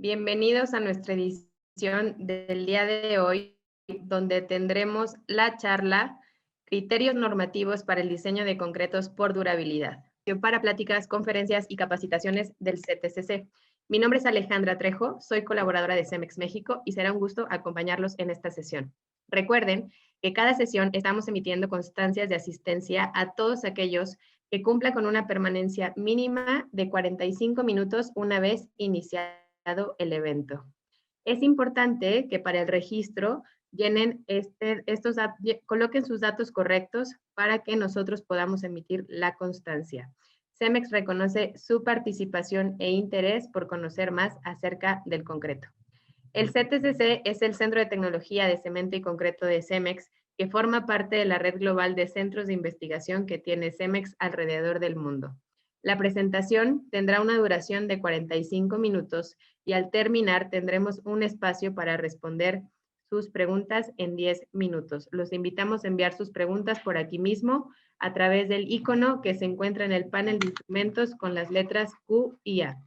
Bienvenidos a nuestra edición del día de hoy, donde tendremos la charla Criterios normativos para el diseño de concretos por durabilidad, para pláticas, conferencias y capacitaciones del CTCC. Mi nombre es Alejandra Trejo, soy colaboradora de CEMEX México y será un gusto acompañarlos en esta sesión. Recuerden que cada sesión estamos emitiendo constancias de asistencia a todos aquellos que cumplan con una permanencia mínima de 45 minutos una vez iniciado el evento. Es importante que para el registro llenen coloquen sus datos correctos para que nosotros podamos emitir la constancia. CEMEX reconoce su participación e interés por conocer más acerca del concreto. El CTCC es el Centro de Tecnología de Cemento y Concreto de CEMEX, que forma parte de la red global de centros de investigación que tiene CEMEX alrededor del mundo. La presentación tendrá una duración de 45 minutos y al terminar tendremos un espacio para responder sus preguntas en 10 minutos. Los invitamos a enviar sus preguntas por aquí mismo a través del icono que se encuentra en el panel de instrumentos con las letras Q y A.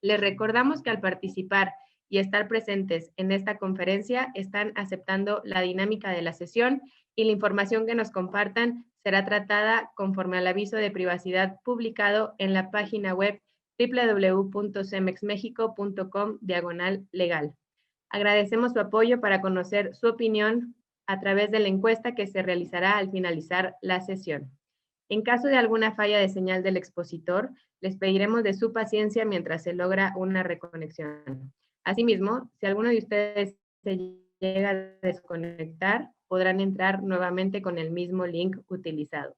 Les recordamos que al participar y estar presentes en esta conferencia están aceptando la dinámica de la sesión y la información que nos compartan será tratada conforme al aviso de privacidad publicado en la página web www.cemexmexico.com/legal. Agradecemos su apoyo para conocer su opinión a través de la encuesta que se realizará al finalizar la sesión. En caso de alguna falla de señal del expositor, les pediremos de su paciencia mientras se logra una reconexión. Asimismo, si alguno de ustedes se llega a desconectar, podrán entrar nuevamente con el mismo link utilizado.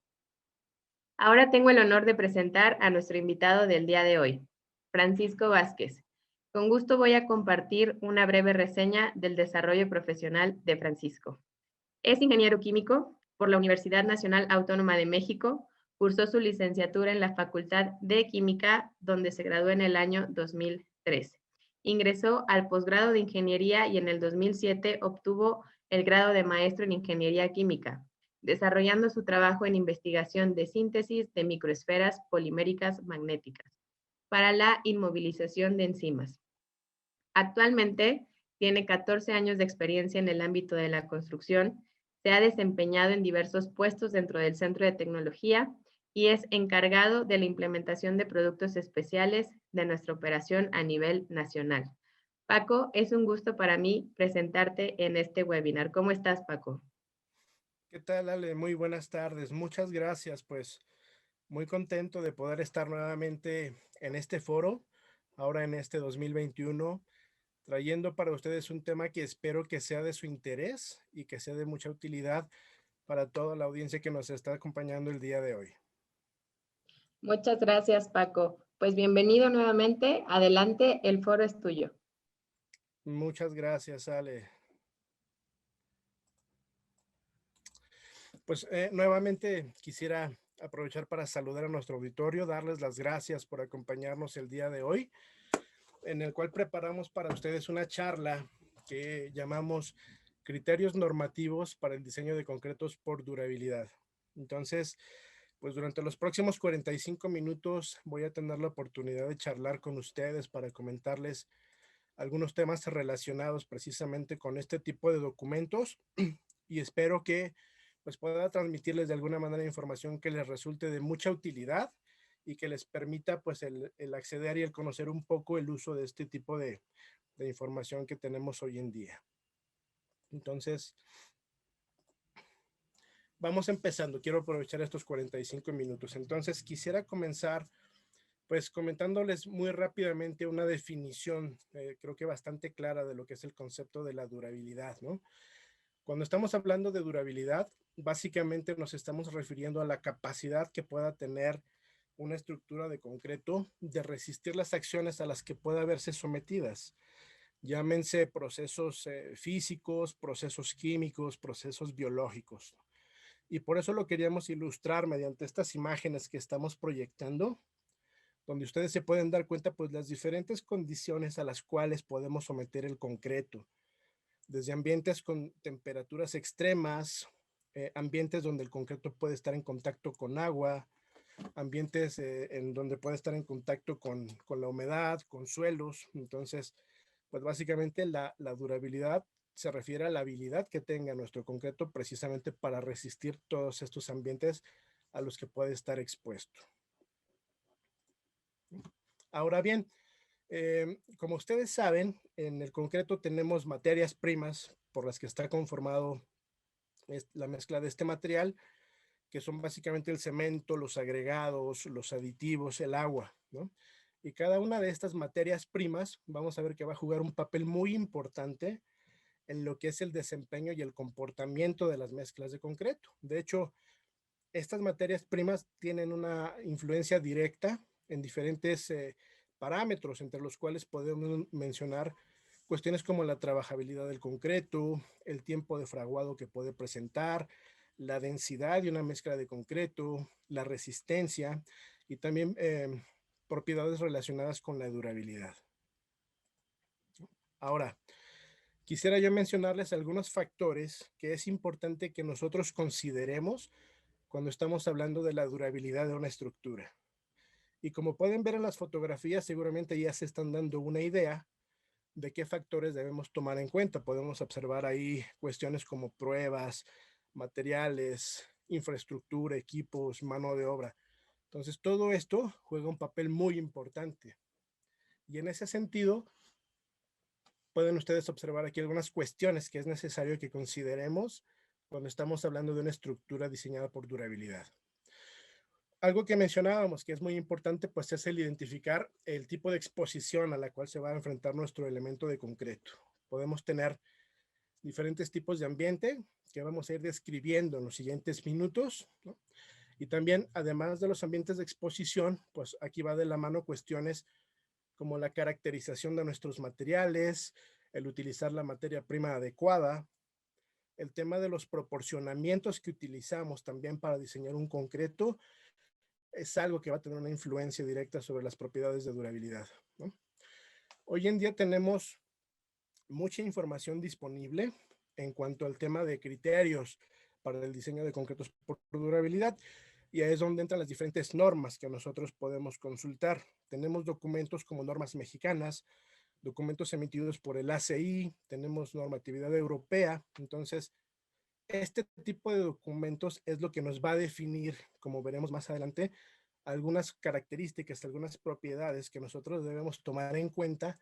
Ahora tengo el honor de presentar a nuestro invitado del día de hoy, Francisco Vázquez. Con gusto voy a compartir una breve reseña del desarrollo profesional de Francisco. Es ingeniero químico por la Universidad Nacional Autónoma de México. Cursó su licenciatura en la Facultad de Química, donde se graduó en el año 2003. Ingresó al posgrado de Ingeniería y en el 2007 obtuvo el grado de maestro en Ingeniería Química, desarrollando su trabajo en investigación de síntesis de microesferas poliméricas magnéticas para la inmovilización de enzimas. Actualmente tiene 14 años de experiencia en el ámbito de la construcción, se ha desempeñado en diversos puestos dentro del Centro de Tecnología y es encargado de la implementación de productos especiales de nuestra operación a nivel nacional. Paco, es un gusto para mí presentarte en este webinar. ¿Cómo estás, Paco? ¿Qué tal, Ale? Muy buenas tardes. Muchas gracias. Pues muy contento de poder estar nuevamente en este foro, ahora en este 2021, trayendo para ustedes un tema que espero que sea de su interés y que sea de mucha utilidad para toda la audiencia que nos está acompañando el día de hoy. Muchas gracias, Paco. Pues bienvenido nuevamente. Adelante, el foro es tuyo. Muchas gracias, Ale. Pues nuevamente quisiera aprovechar para saludar a nuestro auditorio, darles las gracias por acompañarnos el día de hoy, en el cual preparamos para ustedes una charla que llamamos Criterios normativos para el diseño de concretos por durabilidad. Entonces, pues durante los próximos 45 minutos voy a tener la oportunidad de charlar con ustedes para comentarles algunos temas relacionados precisamente con este tipo de documentos y espero que pues pueda transmitirles de alguna manera información que les resulte de mucha utilidad y que les permita pues el acceder y el conocer un poco el uso de este tipo de información que tenemos hoy en día. Entonces, vamos empezando. Quiero aprovechar estos 45 minutos. Entonces, quisiera comenzar pues comentándoles muy rápidamente una definición, creo que bastante clara de lo que es el concepto de la durabilidad, ¿no? Cuando estamos hablando de durabilidad, básicamente nos estamos refiriendo a la capacidad que pueda tener una estructura de concreto de resistir las acciones a las que pueda verse sometidas. Llámense procesos físicos, procesos químicos, procesos biológicos. Y por eso lo queríamos ilustrar mediante estas imágenes que estamos proyectando, donde ustedes se pueden dar cuenta pues las diferentes condiciones a las cuales podemos someter el concreto, desde ambientes con temperaturas extremas, ambientes donde el concreto puede estar en contacto con agua, ambientes en donde puede estar en contacto con la humedad, con suelos. Entonces, Pues básicamente la durabilidad se refiere a la habilidad que tenga nuestro concreto precisamente para resistir todos estos ambientes a los que puede estar expuesto. Ahora bien, como ustedes saben, en el concreto tenemos materias primas por las que está conformado la mezcla de este material, que son básicamente el cemento, los agregados, los aditivos, el agua, ¿no? Y cada una de estas materias primas, vamos a ver que va a jugar un papel muy importante en lo que es el desempeño y el comportamiento de las mezclas de concreto. De hecho, estas materias primas tienen una influencia directa en diferentes parámetros, entre los cuales podemos mencionar cuestiones como la trabajabilidad del concreto, el tiempo de fraguado que puede presentar, la densidad de una mezcla de concreto, la resistencia y también propiedades relacionadas con la durabilidad. Ahora, quisiera yo mencionarles algunos factores que es importante que nosotros consideremos cuando estamos hablando de la durabilidad de una estructura. Y como pueden ver en las fotografías, seguramente ya se están dando una idea de qué factores debemos tomar en cuenta. Podemos observar ahí cuestiones como pruebas, materiales, infraestructura, equipos, mano de obra. Entonces, todo esto juega un papel muy importante. Y en ese sentido, pueden ustedes observar aquí algunas cuestiones que es necesario que consideremos cuando estamos hablando de una estructura diseñada por durabilidad. Algo que mencionábamos que es muy importante, pues es el identificar el tipo de exposición a la cual se va a enfrentar nuestro elemento de concreto. Podemos tener diferentes tipos de ambiente que vamos a ir describiendo en los siguientes minutos, ¿no? Y también, además de los ambientes de exposición, pues aquí va de la mano cuestiones como la caracterización de nuestros materiales, el utilizar la materia prima adecuada, el tema de los proporcionamientos que utilizamos también para diseñar un concreto, es algo que va a tener una influencia directa sobre las propiedades de durabilidad, ¿no? Hoy en día tenemos mucha información disponible en cuanto al tema de criterios para el diseño de concretos por durabilidad, y ahí es donde entran las diferentes normas que nosotros podemos consultar. Tenemos documentos como normas mexicanas, documentos emitidos por el ACI, tenemos normatividad europea. Entonces, este tipo de documentos es lo que nos va a definir, como veremos más adelante, algunas características, algunas propiedades que nosotros debemos tomar en cuenta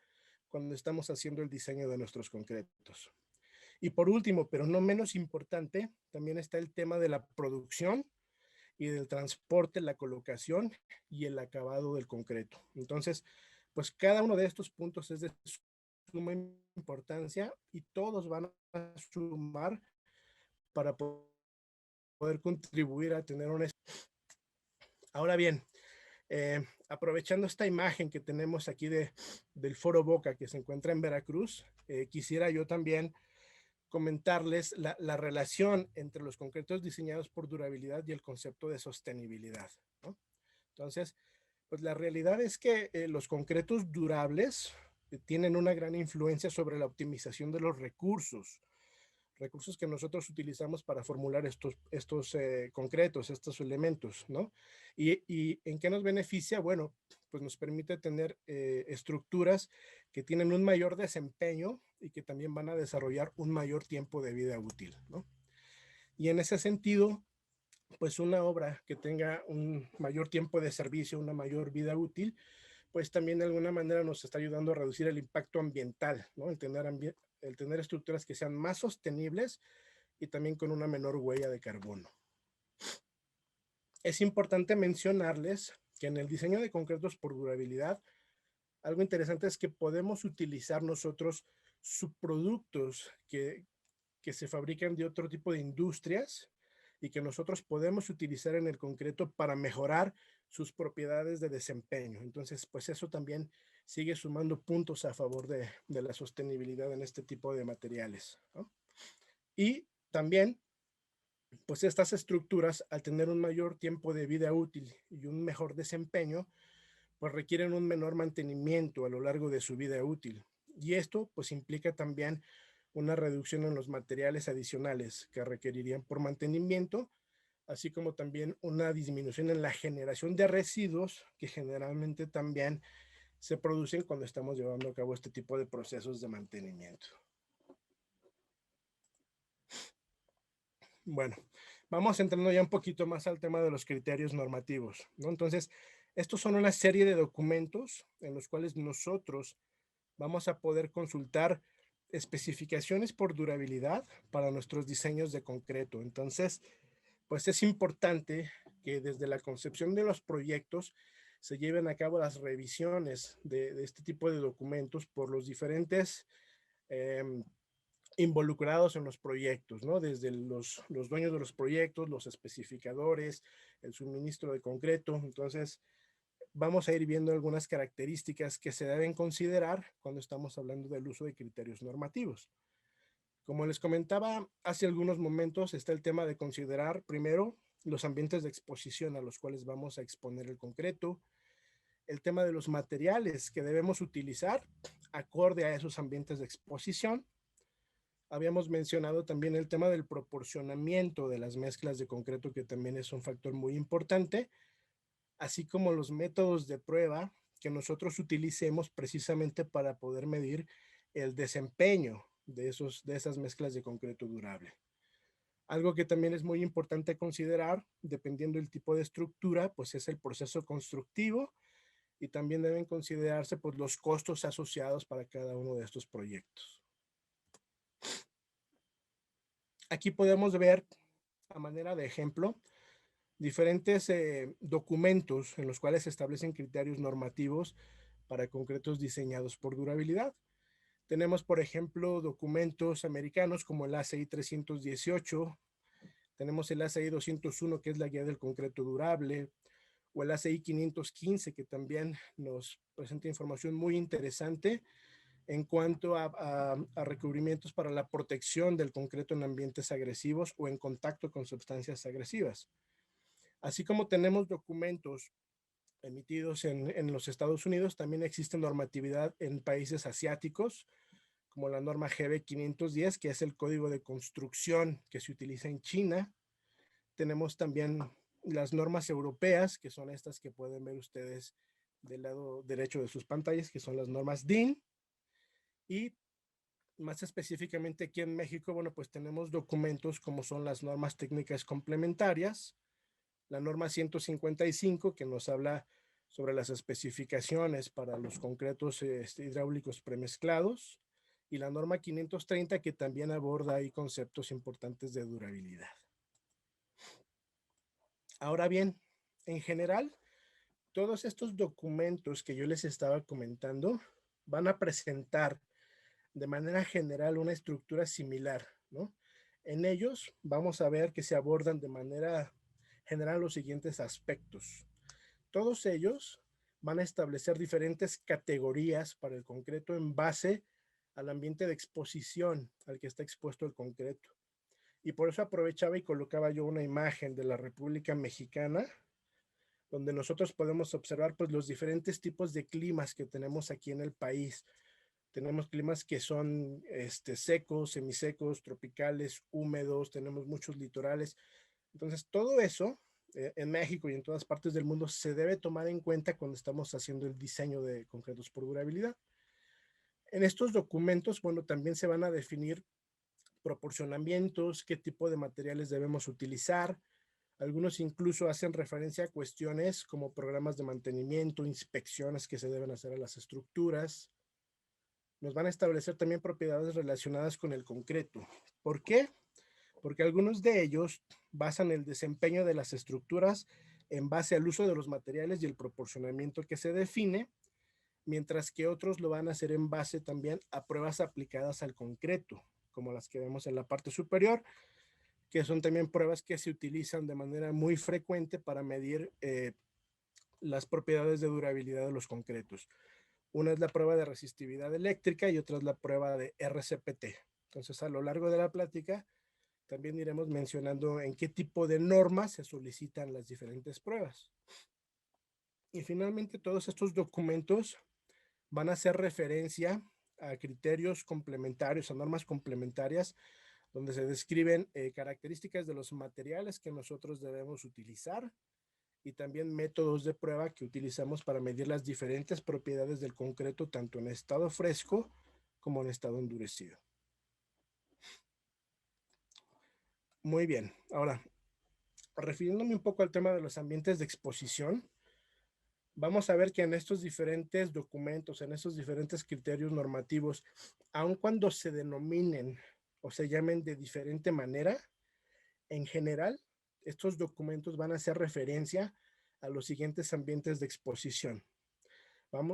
cuando estamos haciendo el diseño de nuestros concretos. Y por último, pero no menos importante, también está el tema de la producción y del transporte, la colocación y el acabado del concreto. Entonces, pues cada uno de estos puntos es de suma importancia y todos van a sumar para poder contribuir a tener una... Ahora bien, aprovechando esta imagen que tenemos aquí del Foro Boca que se encuentra en Veracruz, quisiera yo también comentarles la relación entre los concretos diseñados por durabilidad y el concepto de sostenibilidad, ¿no? Entonces, pues la realidad es que los concretos durables tienen una gran influencia sobre la optimización de los recursos que nosotros utilizamos para formular estos concretos, estos elementos, ¿no? ¿Y en qué nos beneficia? Bueno, pues nos permite tener estructuras que tienen un mayor desempeño y que también van a desarrollar un mayor tiempo de vida útil, ¿no? Y en ese sentido, pues una obra que tenga un mayor tiempo de servicio, una mayor vida útil, pues también de alguna manera nos está ayudando a reducir el impacto ambiental, ¿no? El tener estructuras que sean más sostenibles y también con una menor huella de carbono. Es importante mencionarles que en el diseño de concretos por durabilidad, algo interesante es que podemos utilizar nosotros subproductos que se fabrican de otro tipo de industrias y que nosotros podemos utilizar en el concreto para mejorar sus propiedades de desempeño. Entonces, pues eso también sigue sumando puntos a favor de la sostenibilidad en este tipo de materiales, ¿no? Y también, pues estas estructuras, al tener un mayor tiempo de vida útil y un mejor desempeño, pues requieren un menor mantenimiento a lo largo de su vida útil. Y esto, pues implica también una reducción en los materiales adicionales que requerirían por mantenimiento, así como también una disminución en la generación de residuos que generalmente también se producen cuando estamos llevando a cabo este tipo de procesos de mantenimiento. Bueno, vamos entrando ya un poquito más al tema de los criterios normativos, ¿no? Entonces, estos son una serie de documentos en los cuales nosotros vamos a poder consultar especificaciones por durabilidad para nuestros diseños de concreto. Entonces, pues es importante que desde la concepción de los proyectos se lleven a cabo las revisiones de este tipo de documentos por los diferentes involucrados en los proyectos, ¿no? Desde los dueños de los proyectos, los especificadores, el suministro de concreto. Entonces, vamos a ir viendo algunas características que se deben considerar cuando estamos hablando del uso de criterios normativos. Como les comentaba hace algunos momentos, está el tema de considerar primero los ambientes de exposición a los cuales vamos a exponer el concreto, el tema de los materiales que debemos utilizar acorde a esos ambientes de exposición. Habíamos mencionado también el tema del proporcionamiento de las mezclas de concreto, que también es un factor muy importante, así como los métodos de prueba que nosotros utilicemos precisamente para poder medir el desempeño de esas mezclas de concreto durable. Algo que también es muy importante considerar, dependiendo del tipo de estructura, pues es el proceso constructivo, y también deben considerarse pues los costos asociados para cada uno de estos proyectos. Aquí podemos ver, a manera de ejemplo, diferentes documentos en los cuales se establecen criterios normativos para concretos diseñados por durabilidad. Tenemos, por ejemplo, documentos americanos como el ACI 318, tenemos el ACI 201, que es la guía del concreto durable, o el ACI 515, que también nos presenta información muy interesante en cuanto a recubrimientos para la protección del concreto en ambientes agresivos o en contacto con sustancias agresivas. Así como tenemos documentos emitidos en los Estados Unidos, también existe normatividad en países asiáticos, como la norma GB 510, que es el código de construcción que se utiliza en China. Tenemos también las normas europeas, que son estas que pueden ver ustedes del lado derecho de sus pantallas, que son las normas DIN. Y más específicamente aquí en México, bueno, pues tenemos documentos como son las normas técnicas complementarias, la norma 155, que nos habla sobre las especificaciones para los concretos hidráulicos premezclados, y la norma 530, que también aborda ahí conceptos importantes de durabilidad. Ahora bien, en general, todos estos documentos que yo les estaba comentando van a presentar de manera general una estructura similar, ¿no? En ellos vamos a ver que se abordan de manera general los siguientes aspectos. Todos ellos van a establecer diferentes categorías para el concreto en base al ambiente de exposición al que está expuesto el concreto. Y por eso aprovechaba y colocaba yo una imagen de la República Mexicana, donde nosotros podemos observar pues los diferentes tipos de climas que tenemos aquí en el país. Tenemos climas que son secos, semisecos, tropicales, húmedos, tenemos muchos litorales. Entonces, todo eso en México y en todas partes del mundo se debe tomar en cuenta cuando estamos haciendo el diseño de concretos por durabilidad. En estos documentos, bueno, también se van a definir proporcionamientos, qué tipo de materiales debemos utilizar. Algunos incluso hacen referencia a cuestiones como programas de mantenimiento, inspecciones que se deben hacer a las estructuras. Nos van a establecer también propiedades relacionadas con el concreto. ¿Por qué? Porque algunos de ellos basan el desempeño de las estructuras en base al uso de los materiales y el proporcionamiento que se define, mientras que otros lo van a hacer en base también a pruebas aplicadas al concreto, como las que vemos en la parte superior, que son también pruebas que se utilizan de manera muy frecuente para medir las propiedades de durabilidad de los concretos. Una es la prueba de resistividad eléctrica y otra es la prueba de RCPT. Entonces, a lo largo de la plática, también iremos mencionando en qué tipo de normas se solicitan las diferentes pruebas. Y finalmente, todos estos documentos van a hacer referencia a criterios complementarios, a normas complementarias, donde se describen características de los materiales que nosotros debemos utilizar, y también métodos de prueba que utilizamos para medir las diferentes propiedades del concreto, tanto en estado fresco como en estado endurecido. Muy bien, ahora, refiriéndome un poco al tema de los ambientes de exposición, vamos a ver que en estos diferentes documentos, en estos diferentes criterios normativos, aun cuando se denominen o se llamen de diferente manera, en general, estos documentos van a hacer referencia a los siguientes ambientes de exposición.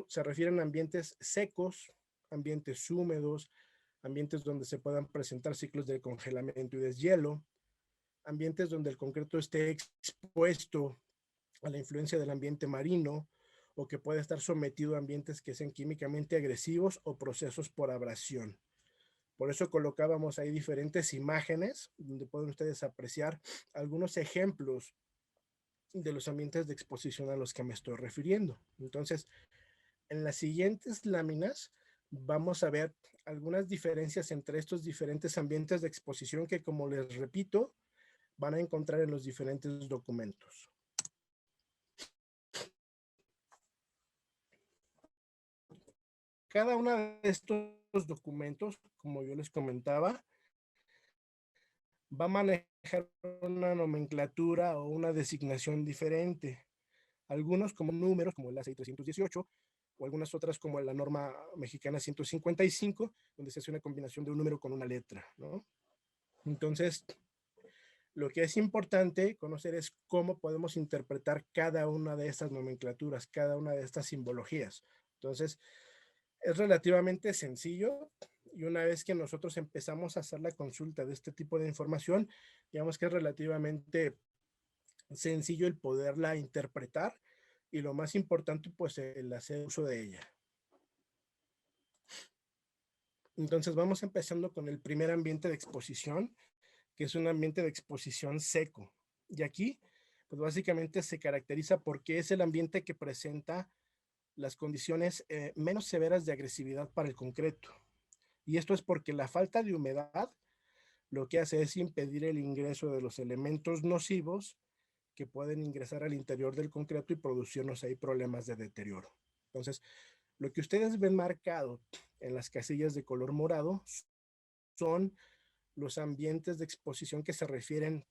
Se refieren a ambientes secos, ambientes húmedos, ambientes donde se puedan presentar ciclos de congelamiento y deshielo, ambientes donde el concreto esté expuesto a la influencia del ambiente marino o que pueda estar sometido a ambientes que sean químicamente agresivos o procesos por abrasión. Por eso colocábamos ahí diferentes imágenes donde pueden ustedes apreciar algunos ejemplos de los ambientes de exposición a los que me estoy refiriendo. Entonces, en las siguientes láminas vamos a ver algunas diferencias entre estos diferentes ambientes de exposición que, como les repito, van a encontrar en los diferentes documentos. Cada uno de estos documentos, como yo les comentaba, va a manejar una nomenclatura o una designación diferente. Algunos como números, como el ACI 318, o algunas otras como la norma mexicana 155, donde se hace una combinación de un número con una letra, ¿no? Entonces, lo que es importante conocer es cómo podemos interpretar cada una de estas nomenclaturas, cada una de estas simbologías. Entonces, es relativamente sencillo y una vez que nosotros empezamos a hacer la consulta de este tipo de información, digamos que es relativamente sencillo el poderla interpretar y lo más importante, pues el hacer uso de ella. Entonces vamos empezando con el primer ambiente de exposición, que es un ambiente de exposición seco. Y aquí, pues básicamente se caracteriza porque es el ambiente que presenta las condiciones menos severas de agresividad para el concreto. Y esto es porque la falta de humedad lo que hace es impedir el ingreso de los elementos nocivos que pueden ingresar al interior del concreto y producirnos ahí problemas de deterioro. Entonces, lo que ustedes ven marcado en las casillas de color morado son los ambientes de exposición que se refieren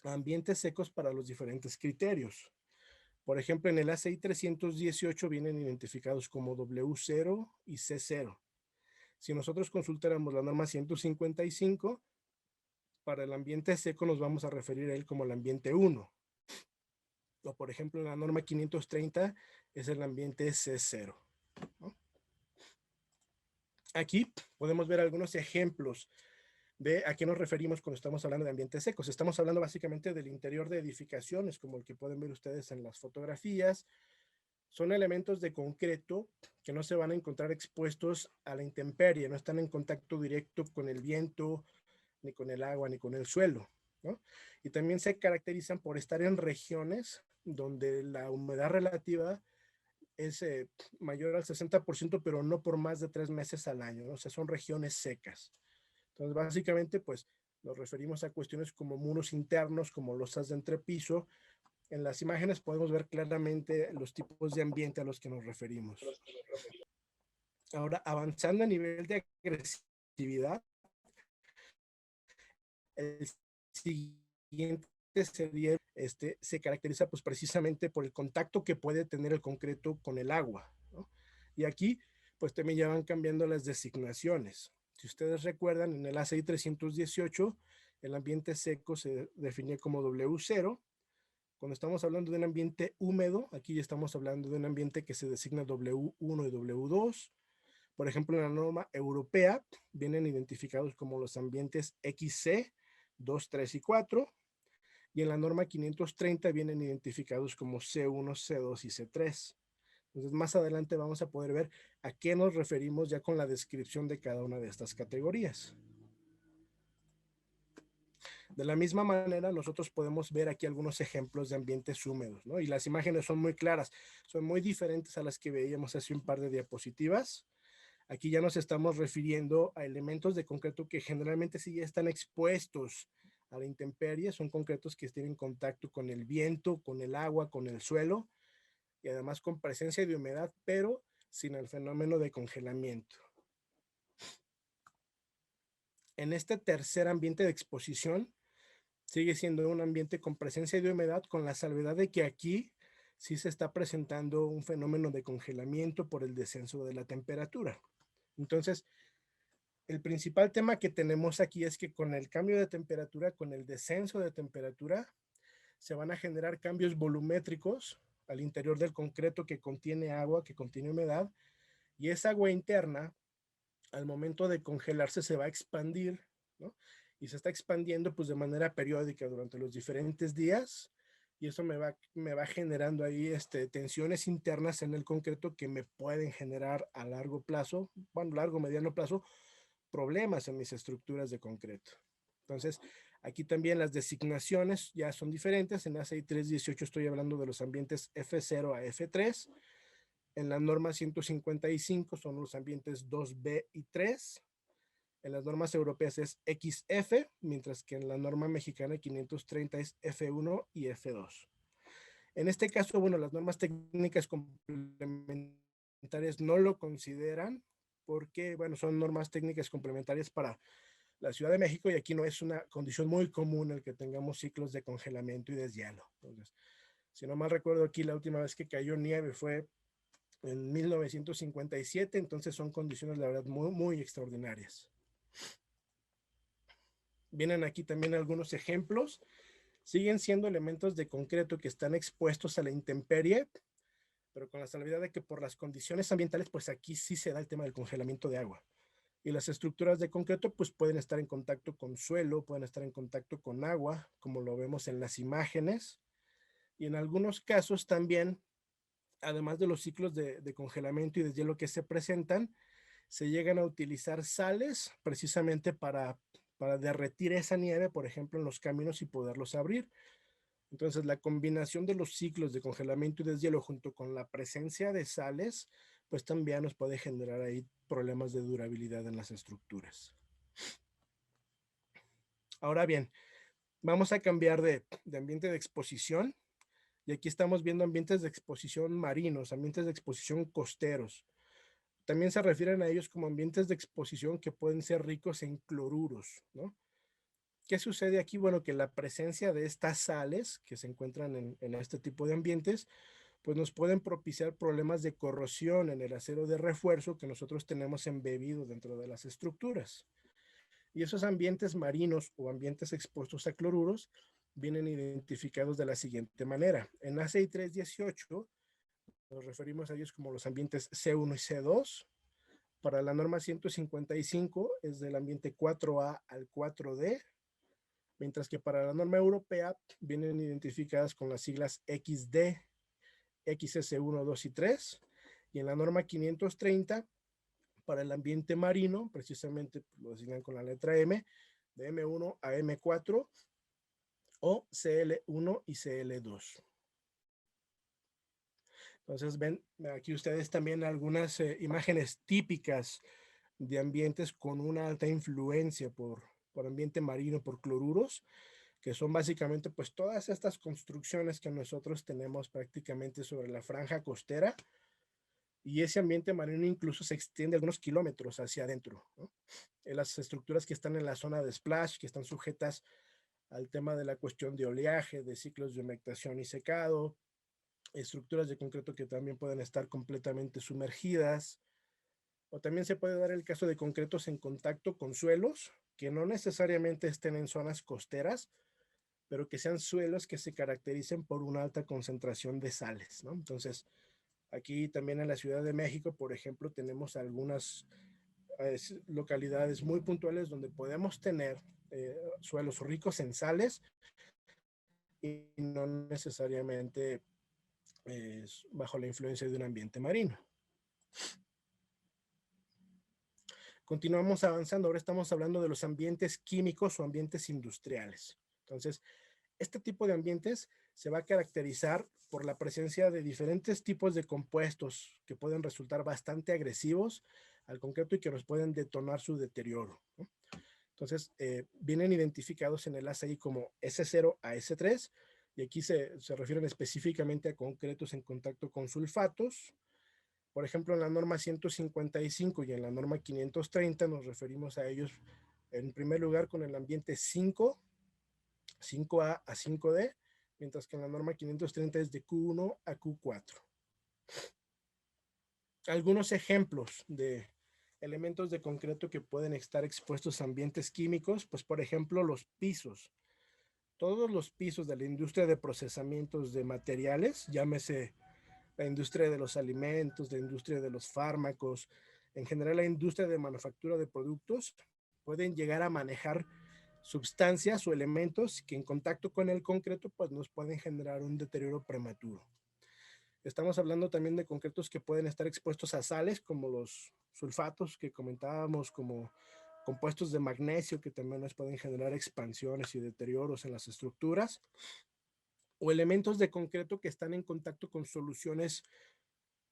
a ambientes secos para los diferentes criterios. Por ejemplo, en el ACI 318 vienen identificados como W0 y C0. Si nosotros consultáramos la norma 155, para el ambiente seco nos vamos a referir a él como el ambiente 1. O por ejemplo, en la norma 530 es el ambiente C0, ¿no? Aquí podemos ver algunos ejemplos de a qué nos referimos cuando estamos hablando de ambientes secos. Estamos hablando básicamente del interior de edificaciones, como el que pueden ver ustedes en las fotografías. Son elementos de concreto que no se van a encontrar expuestos a la intemperie, no están en contacto directo con el viento, ni con el agua, ni con el suelo, ¿no? Y también se caracterizan por estar en regiones donde la humedad relativa es mayor al 60%, pero no por más de 3 meses al año, ¿no? O sea, son regiones secas. Entonces, básicamente, pues, nos referimos a cuestiones como muros internos, como losas de entrepiso. En las imágenes podemos ver claramente los tipos de ambiente a los que nos referimos. Ahora, avanzando a nivel de agresividad, el siguiente sería, se caracteriza pues precisamente por el contacto que puede tener el concreto con el agua, ¿no? Y aquí pues también ya van cambiando las designaciones. Si ustedes recuerdan, en el ACI 318, el ambiente seco se definía como W0. Cuando estamos hablando de un ambiente húmedo, aquí ya estamos hablando de un ambiente que se designa W1 y W2. Por ejemplo, en la norma europea vienen identificados como los ambientes XC, 2, 3 y 4. Y en la norma 530 vienen identificados como C1, C2 y C3. Entonces, más adelante vamos a poder ver a qué nos referimos ya con la descripción de cada una de estas categorías. De la misma manera, nosotros podemos ver aquí algunos ejemplos de ambientes húmedos, ¿no? Y las imágenes son muy claras, son muy diferentes a las que veíamos hace un par de diapositivas. Aquí ya nos estamos refiriendo a elementos de concreto que generalmente sí ya están expuestos a la intemperie, son concretos que tienen contacto con el viento, con el agua, con el suelo, y además con presencia de humedad, pero sin el fenómeno de congelamiento. En este tercer ambiente de exposición, sigue siendo un ambiente con presencia de humedad, con la salvedad de que aquí sí se está presentando un fenómeno de congelamiento por el descenso de la temperatura. Entonces, el principal tema que tenemos aquí es que con el cambio de temperatura, con el descenso de temperatura, se van a generar cambios volumétricos al interior del concreto que contiene agua, que contiene humedad, y esa agua interna, al momento de congelarse, se va a expandir, ¿no? Y se está expandiendo pues de manera periódica durante los diferentes días, y eso me va generando ahí tensiones internas en el concreto que me pueden generar a largo plazo, bueno, largo, mediano plazo, problemas en mis estructuras de concreto. Entonces, aquí también las designaciones ya son diferentes. En ACI 318 estoy hablando de los ambientes F0 a F3. En la norma 155 son los ambientes 2B y 3. En las normas europeas es XF, mientras que en la norma mexicana 530 es F1 y F2. En este caso, bueno, las normas técnicas complementarias no lo consideran porque, bueno, son normas técnicas complementarias para la Ciudad de México, y aquí no es una condición muy común el que tengamos ciclos de congelamiento y deshielo. Entonces, si no mal recuerdo, aquí la última vez que cayó nieve fue en 1957, entonces son condiciones, la verdad, muy, muy extraordinarias. Vienen aquí también algunos ejemplos. Siguen siendo elementos de concreto que están expuestos a la intemperie, pero con la salvedad de que por las condiciones ambientales, pues aquí sí se da el tema del congelamiento de agua. Y las estructuras de concreto pues pueden estar en contacto con suelo, pueden estar en contacto con agua, como lo vemos en las imágenes. Y en algunos casos también, además de los ciclos de congelamiento y deshielo que se presentan, se llegan a utilizar sales precisamente para derretir esa nieve, por ejemplo, en los caminos y poderlos abrir. Entonces, la combinación de los ciclos de congelamiento y deshielo junto con la presencia de sales, pues también nos puede generar ahí problemas de durabilidad en las estructuras. Ahora bien, vamos a cambiar de ambiente de exposición, y aquí estamos viendo ambientes de exposición marinos, ambientes de exposición costeros. También se refieren a ellos como ambientes de exposición que pueden ser ricos en cloruros, ¿no? ¿Qué sucede aquí? Bueno, que la presencia de estas sales que se encuentran en este tipo de ambientes, pues nos pueden propiciar problemas de corrosión en el acero de refuerzo que nosotros tenemos embebido dentro de las estructuras. Y esos ambientes marinos o ambientes expuestos a cloruros vienen identificados de la siguiente manera. En ACI 318 nos referimos a ellos como los ambientes C1 y C2. Para la norma 155 es del ambiente 4A al 4D, mientras que para la norma europea vienen identificadas con las siglas XD, XS1, 2 y 3, y en la norma 530 para el ambiente marino, precisamente lo designan con la letra M, de M1 a M4 o CL1 y CL2. Entonces ven aquí ustedes también algunas imágenes típicas de ambientes con una alta influencia por ambiente marino, por cloruros, que son básicamente pues todas estas construcciones que nosotros tenemos prácticamente sobre la franja costera, y ese ambiente marino incluso se extiende algunos kilómetros hacia adentro, ¿no? Las estructuras que están en la zona de splash, que están sujetas al tema de la cuestión de oleaje, de ciclos de humectación y secado, estructuras de concreto que también pueden estar completamente sumergidas, o también se puede dar el caso de concretos en contacto con suelos que no necesariamente estén en zonas costeras, pero que sean suelos que se caractericen por una alta concentración de sales, ¿no? Entonces, aquí también en la Ciudad de México, por ejemplo, tenemos algunas localidades muy puntuales donde podemos tener suelos ricos en sales y no necesariamente bajo la influencia de un ambiente marino. Continuamos avanzando, ahora estamos hablando de los ambientes químicos o ambientes industriales. Entonces, este tipo de ambientes se va a caracterizar por la presencia de diferentes tipos de compuestos que pueden resultar bastante agresivos al concreto y que nos pueden detonar su deterioro, ¿no? Entonces, vienen identificados en el ACI como S0 a S3, y aquí se refieren específicamente a concretos en contacto con sulfatos. Por ejemplo, en la norma 155 y en la norma 530 nos referimos a ellos en primer lugar con el ambiente 5, 5A a 5D, mientras que en la norma 530 es de Q1 a Q4. Algunos ejemplos de elementos de concreto que pueden estar expuestos a ambientes químicos, pues por ejemplo los pisos. Todos los pisos de la industria de procesamientos de materiales, llámese la industria de los alimentos, la industria de los fármacos, en general la industria de manufactura de productos, pueden llegar a manejar sustancias o elementos que en contacto con el concreto pues nos pueden generar un deterioro prematuro. Estamos hablando también de concretos que pueden estar expuestos a sales como los sulfatos que comentábamos, como compuestos de magnesio que también nos pueden generar expansiones y deterioros en las estructuras, o elementos de concreto que están en contacto con soluciones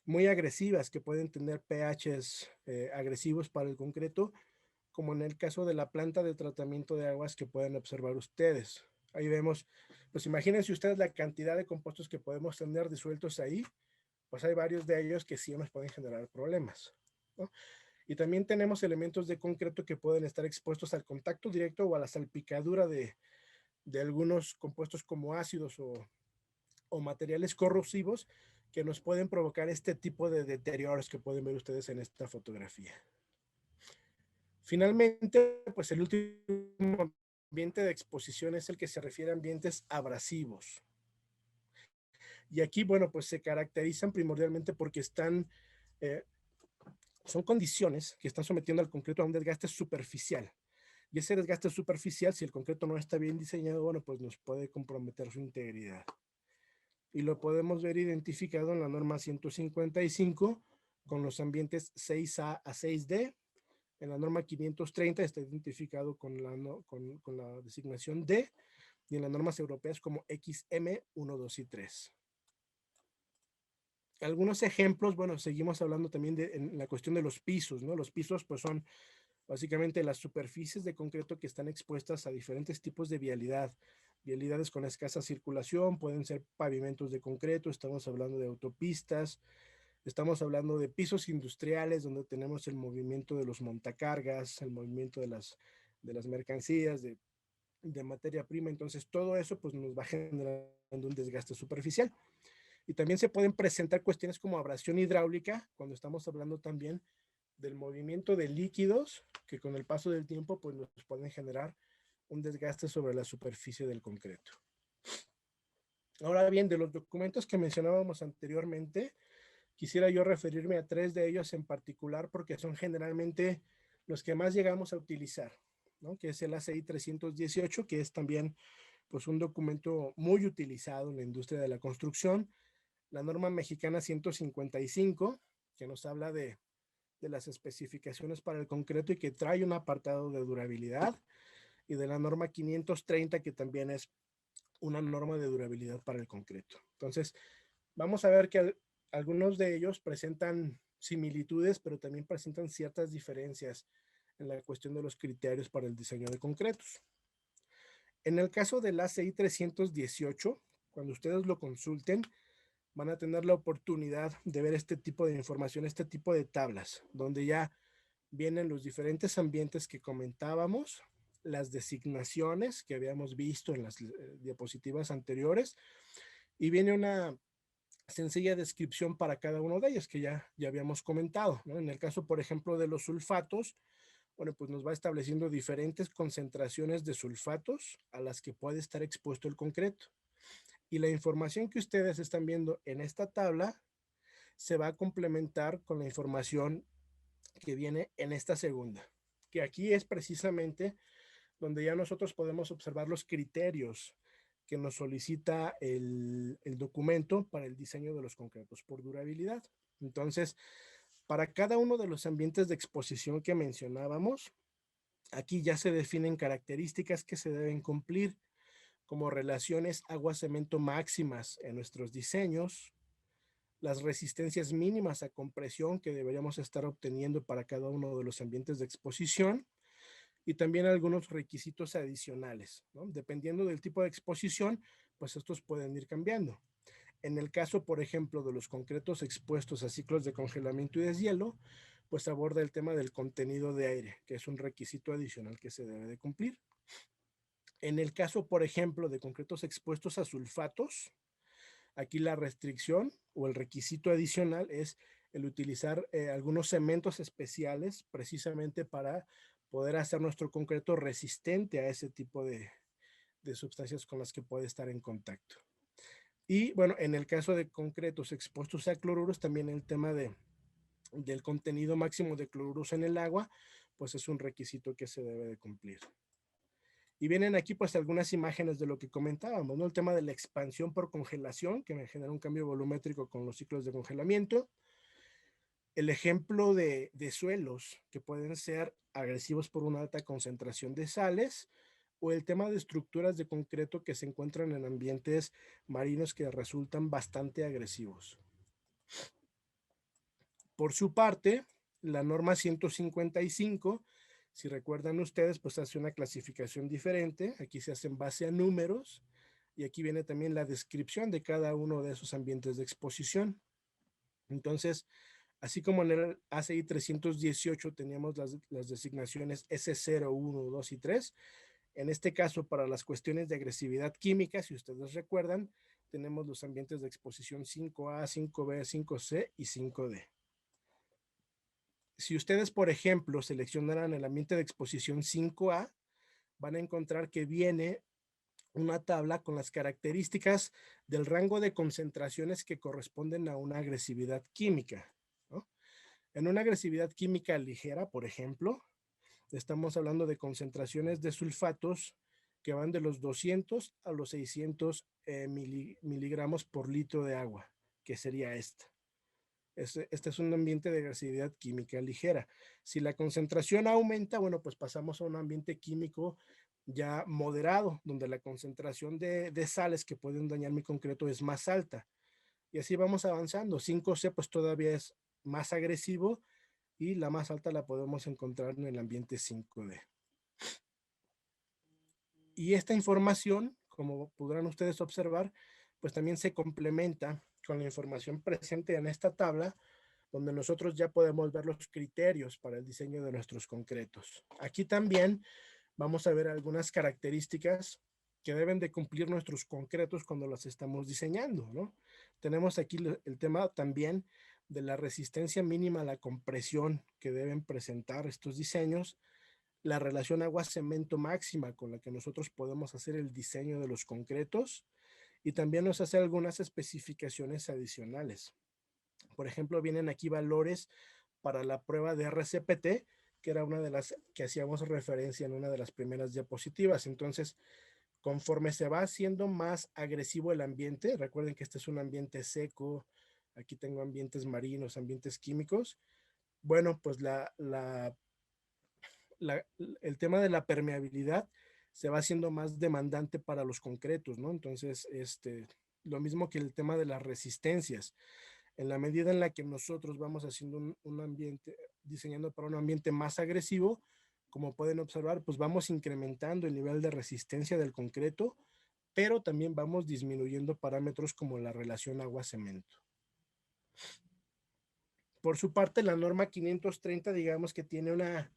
muy agresivas que pueden tener pHs agresivos para el concreto, como en el caso de la planta de tratamiento de aguas que pueden observar ustedes. Ahí vemos, pues imagínense ustedes la cantidad de compuestos que podemos tener disueltos ahí, pues hay varios de ellos que sí nos pueden generar problemas, ¿no? Y también tenemos elementos de concreto que pueden estar expuestos al contacto directo o a la salpicadura de algunos compuestos como ácidos o materiales corrosivos que nos pueden provocar este tipo de deterioros que pueden ver ustedes en esta fotografía. Finalmente, pues el último ambiente de exposición es el que se refiere a ambientes abrasivos. Y aquí, bueno, pues se caracterizan primordialmente porque son condiciones que están sometiendo al concreto a un desgaste superficial. Y ese desgaste superficial, si el concreto no está bien diseñado, bueno, pues nos puede comprometer su integridad. Y lo podemos ver identificado en la norma 155 con los ambientes 6A a 6D. En la norma 530 está identificado con la designación D, y en las normas europeas como XM 1, 2 y 3. Algunos ejemplos, bueno, seguimos hablando también en la cuestión de los pisos, ¿no? Los pisos pues son básicamente las superficies de concreto que están expuestas a diferentes tipos de vialidad. Vialidades con escasa circulación, pueden ser pavimentos de concreto, estamos hablando de autopistas, estamos hablando de pisos industriales donde tenemos el movimiento de los montacargas, el movimiento de las mercancías, de materia prima. Entonces todo eso pues nos va generando un desgaste superficial. Y también se pueden presentar cuestiones como abrasión hidráulica cuando estamos hablando también del movimiento de líquidos que con el paso del tiempo pues nos pueden generar un desgaste sobre la superficie del concreto. Ahora bien, de los documentos que mencionábamos anteriormente, quisiera yo referirme a 3 de ellos en particular porque son generalmente los que más llegamos a utilizar, ¿no? Que es el ACI 318, que es también pues un documento muy utilizado en la industria de la construcción, la norma mexicana 155, que nos habla de las especificaciones para el concreto y que trae un apartado de durabilidad, y de la norma 530, que también es una norma de durabilidad para el concreto. Entonces, vamos a ver que algunos de ellos presentan similitudes, pero también presentan ciertas diferencias en la cuestión de los criterios para el diseño de concretos. En el caso del ACI 318, cuando ustedes lo consulten, van a tener la oportunidad de ver este tipo de información, este tipo de tablas, donde ya vienen los diferentes ambientes que comentábamos, las designaciones que habíamos visto en las diapositivas anteriores, y viene una sencilla descripción para cada uno de ellos que ya habíamos comentado, ¿no? En el caso, por ejemplo, de los sulfatos, bueno, pues nos va estableciendo diferentes concentraciones de sulfatos a las que puede estar expuesto el concreto. Y la información que ustedes están viendo en esta tabla se va a complementar con la información que viene en esta segunda, que aquí es precisamente donde ya nosotros podemos observar los criterios que nos solicita el documento para el diseño de los concretos por durabilidad. Entonces, para cada uno de los ambientes de exposición que mencionábamos, aquí ya se definen características que se deben cumplir, como relaciones agua-cemento máximas en nuestros diseños, las resistencias mínimas a compresión que deberíamos estar obteniendo para cada uno de los ambientes de exposición, y también algunos requisitos adicionales, ¿no? Dependiendo del tipo de exposición, pues estos pueden ir cambiando. En el caso, por ejemplo, de los concretos expuestos a ciclos de congelamiento y deshielo, pues aborda el tema del contenido de aire, que es un requisito adicional que se debe de cumplir. En el caso, por ejemplo, de concretos expuestos a sulfatos, aquí la restricción o el requisito adicional es el utilizar algunos cementos especiales precisamente para poder hacer nuestro concreto resistente a ese tipo de sustancias con las que puede estar en contacto. Y bueno, en el caso de concretos expuestos a cloruros, también el tema del contenido máximo de cloruros en el agua, pues es un requisito que se debe de cumplir. Y vienen aquí pues algunas imágenes de lo que comentábamos, ¿no? El tema de la expansión por congelación, que me genera un cambio volumétrico con los ciclos de congelamiento. El ejemplo de suelos que pueden ser agresivos por una alta concentración de sales, o el tema de estructuras de concreto que se encuentran en ambientes marinos que resultan bastante agresivos. Por su parte, la norma 155, si recuerdan ustedes, pues hace una clasificación diferente. Aquí se hace en base a números y aquí viene también la descripción de cada uno de esos ambientes de exposición. Entonces, así como en el ACI 318 teníamos las designaciones S0, 1, 2 y 3, en este caso, para las cuestiones de agresividad química, si ustedes recuerdan, tenemos los ambientes de exposición 5A, 5B, 5C y 5D. Si ustedes, por ejemplo, seleccionaran el ambiente de exposición 5A, van a encontrar que viene una tabla con las características del rango de concentraciones que corresponden a una agresividad química, ¿no? En una agresividad química ligera, por ejemplo, estamos hablando de concentraciones de sulfatos que van de los 200 a los 600 miligramos por litro de agua, que sería esta. Este es un ambiente de agresividad química ligera. Si la concentración aumenta, bueno, pues pasamos a un ambiente químico ya moderado, donde la concentración de sales que pueden dañar mi concreto es más alta. Y así vamos avanzando. 5C pues todavía es más agresivo y la más alta la podemos encontrar en el ambiente 5D. Y esta información, como podrán ustedes observar, pues también se complementa con la información presente en esta tabla, donde nosotros ya podemos ver los criterios para el diseño de nuestros concretos. Aquí también vamos a ver algunas características que deben de cumplir nuestros concretos cuando los estamos diseñando, ¿no? Tenemos aquí el tema también de la resistencia mínima a la compresión que deben presentar estos diseños, la relación agua-cemento máxima con la que nosotros podemos hacer el diseño de los concretos, y también nos hace algunas especificaciones adicionales. Por ejemplo, vienen aquí valores para la prueba de RCPT, que era una de las que hacíamos referencia en una de las primeras diapositivas. Entonces, conforme se va haciendo más agresivo el ambiente, recuerden que este es un ambiente seco, aquí tengo ambientes marinos, ambientes químicos, bueno, pues el tema de la permeabilidad se va haciendo más demandante para los concretos, ¿no? Entonces, lo mismo que el tema de las resistencias. En la medida en la que nosotros vamos haciendo un ambiente, diseñando para un ambiente más agresivo, como pueden observar, pues vamos incrementando el nivel de resistencia del concreto, pero también vamos disminuyendo parámetros como la relación agua-cemento. Por su parte, la norma 530, digamos que tiene una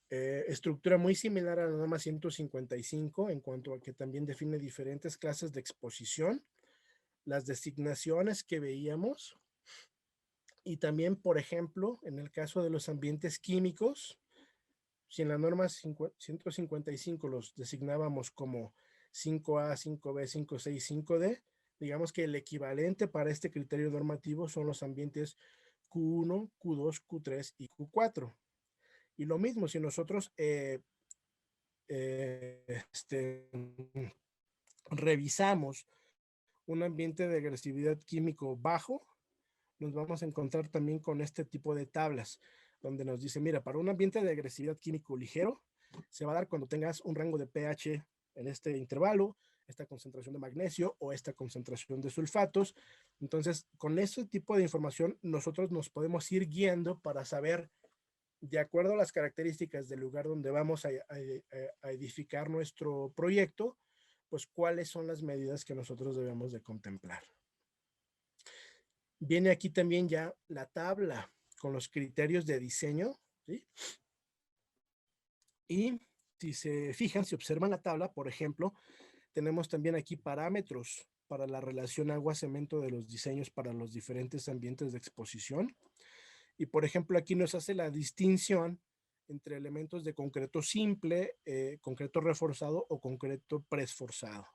estructura muy similar a la norma 155 en cuanto a que también define diferentes clases de exposición, las designaciones que veíamos, y también, por ejemplo, en el caso de los ambientes químicos, si en la norma 155 los designábamos como 5A, 5B, 5C y 5D, digamos que el equivalente para este criterio normativo son los ambientes Q1, Q2, Q3 y Q4. Y lo mismo, si nosotros revisamos un ambiente de agresividad químico bajo, nos vamos a encontrar también con este tipo de tablas, donde nos dice, mira, para un ambiente de agresividad químico ligero, se va a dar cuando tengas un rango de pH en este intervalo, esta concentración de magnesio o esta concentración de sulfatos. Entonces, con ese tipo de información, nosotros nos podemos ir guiando para saber de acuerdo a las características del lugar donde vamos a edificar nuestro proyecto, pues cuáles son las medidas que nosotros debemos de contemplar. Viene aquí también ya la tabla con los criterios de diseño, ¿sí? Y si se fijan, si observan la tabla, por ejemplo, tenemos también aquí parámetros para la relación agua-cemento de los diseños para los diferentes ambientes de exposición. Y por ejemplo, aquí nos hace la distinción entre elementos de concreto simple, concreto reforzado o concreto preesforzado.